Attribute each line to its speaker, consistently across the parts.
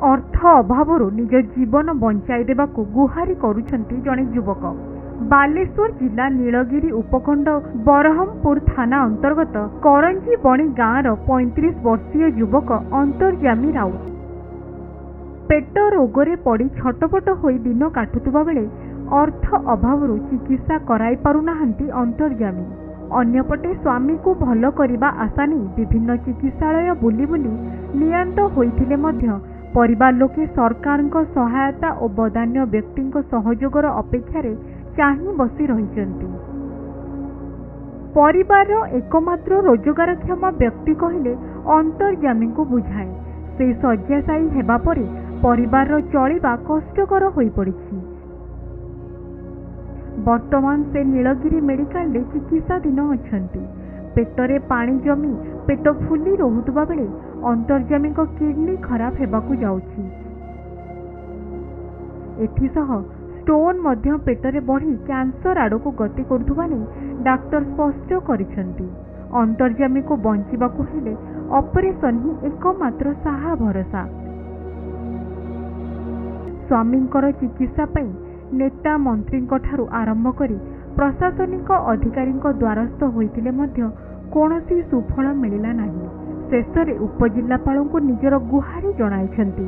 Speaker 1: अर्थ अभाव निज जीवन बंचाई देवाकू गुहारी करुछंती जणे युवक। बालेश्वर जिला नीलगिरी उपखंड बरहमपुर थाना अंतर्गत करंजी बणी गाँवर 35 वर्षीय युवक अंतर्यामी राउत पेट रोगरे पड़ी छटपट होई दिन काटुवा बेले अर्थ अभाव चिकित्सा कराई पारुनाहांती अंतर्यामी। अन्यपटे स्वामी को भल करने आशा नहीं विभिन्न चिकित्सालय बुली बुली नियांत होइथिले मध्य परिवार लोके सरकार सहायता और बदान्य व्यक्ति सहयोगर अपेक्षार चाही बसी रहिचंती। परिवार एकमात्र रोजगारक्षम व्यक्ति कहले अंतर्यामी को बुझाए से शय्याशायी हेबा परे परिवार चलिबा कष्टकर होई पड़िछि। वर्तमान से नीलगिरी मेडिकल रे चिकित्साधीन अछंती। पेटरे पानी जमी पेट फुली रहुतबा बेले अंतर्यामी को किडनी खराब हेबाकू जाउछि। एथिसह स्टोन मध्य पेटरे बढ़ी कैंसर आड़क गति करुवा नहीं डाक्टर स्पष्ट करिसेंती। अंतर्यामी को बंचिबाकू हेले ऑपरेशन ही एकमात्र साहा भरोसा। स्वामींकर चिकित्सा पई नेता मंत्री ठारू आरंभ करी प्रशासनिक अधिकारी द्वारस्थ होइतिले मध्य कौनसी सुफल मिलिला नहीं। शेषरे उपजिल्लापाल को निजर गुहारी जणाइछंती।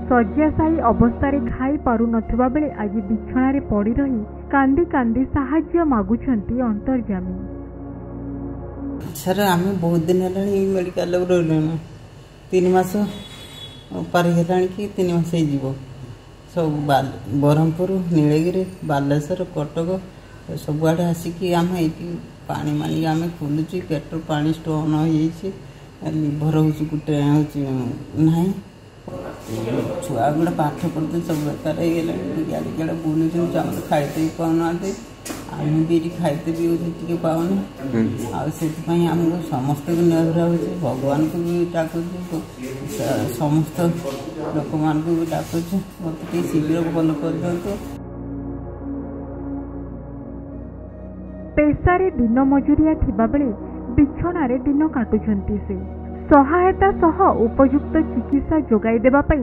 Speaker 1: शय्याशायी अवस्था खाई पारु नथिबा बेले आज बिछणारे पड़ी रही कांदी कांदी साहाय्य मागुछंती अंतर्यामी।
Speaker 2: सर आम बहुत दिन है मेडिकल रही 3 मास पार है कि 3 मास हो सब बरहमपुर नीलगिरी बालेश्वर कटक सबुआड़े आसिकी आम पानी मानी आम खोलुची पेट पानी स्टोन हो लिभर गोटे ना छुआ गुड़ा पाठ पढ़ते सब बेकार गाड़ी गाड़ा बुलूँ खाइते पाऊना आम भी खाइते भी पाऊनी आमको समस्त को निरा हो भगवान को भी डाकुच समस्त लोक मान को भी डाकुच मत शीघ्र भल कर दिखाँ।
Speaker 1: पेशारे दिन मजुरिया थिबा बेले बिछणारे दिन काटुछंती से सहायता सह उपयुक्त चिकित्सा जोगाई देबा पई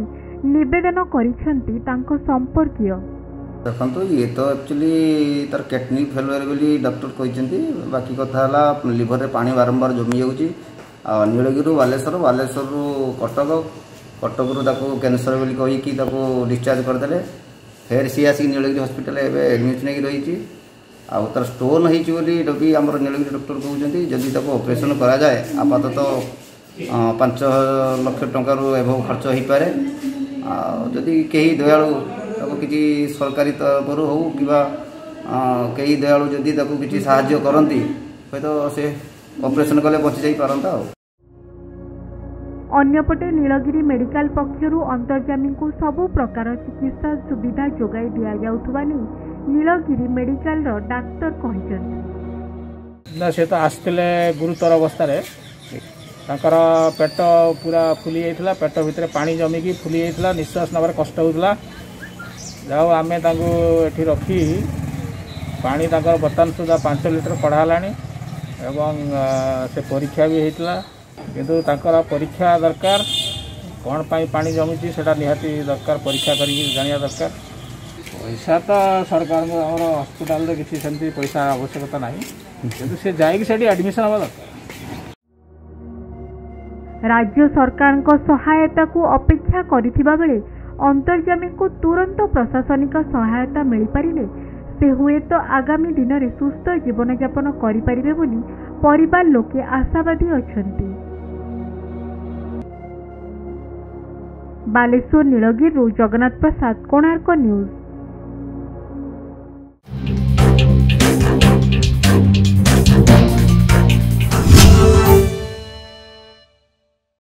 Speaker 1: निवेदन करिसेंती तांको संपर्कीय।
Speaker 3: देखो ये तो एक्चुअली तार किडनी फेलुअर बोली डॉक्टर कहते बाकी कथा है लिभर रे पानी बारंबार जमी जाऊँगी नीलगिरी बालेश्वर बालेश्वर कटक कटक कैंसर बोली कहीकि डिस्चार्ज करदे फिर सी आसिक नीलगिरी हॉस्पिटल एडमिट नहीं रही तार स्टोन होती आम नीलगिरी डॉक्टर कहते जदि ऑपरेशन करा जाए आपाततः 5 लाख टंका एभव खर्च हो पारे। जदि कहीं दयालु किसी सरकारी तरफ हो कि कई दयालु जदि किसी साहाय्य करती हूँ तो से ऑपरेशन कले बची जाई पारंता।
Speaker 1: अन्यपटे नीलगिरी मेडिकल पक्षरु अंतर्यामी को सबु प्रकार चिकित्सा सुविधा जोगाई दिया जाउथुबा नै नीलगिरी मेडिकल रो डाक्टर कहिसथि।
Speaker 4: ना से तो आसते गुरुतर अवस्था तांकर पेट पूरा फुली जाइथिला पेट भितर पानी जमिकी फुली जाइथिला निश्वास नबार कष्ट होउथिला जाओ आमे तांको एठी रखी पानी तांकर बर्तमान सुधा 5 लिटर कढ़ालानी एवं से परीक्षा भी होइथिला किंतु तांकर परीक्षा दरकार कौन पाई पानी जमी सेटा निहाती दरकार परीक्षा करी जानिया दरकार। पैसा तो सरकार आम हस्पिटाल किसी सेमती पैसा आवश्यकता नहीं किंतु से जाइक सेठी एडमिशन हवा दरकार।
Speaker 1: राज्य सरकार को सहायता को अपेक्षा करिथिबा बेले अंतर्यामी को तुरंत प्रशासनिक सहायता मिल पारिले से हुए तो आगामी दिन में सुस्थ जीवन यापन करि परिबे बोली परिवार लोके आशावादी अछंती। बालेश्वर नीलगिरी जगन्नाथ प्रसाद कोणार्क न्यूज।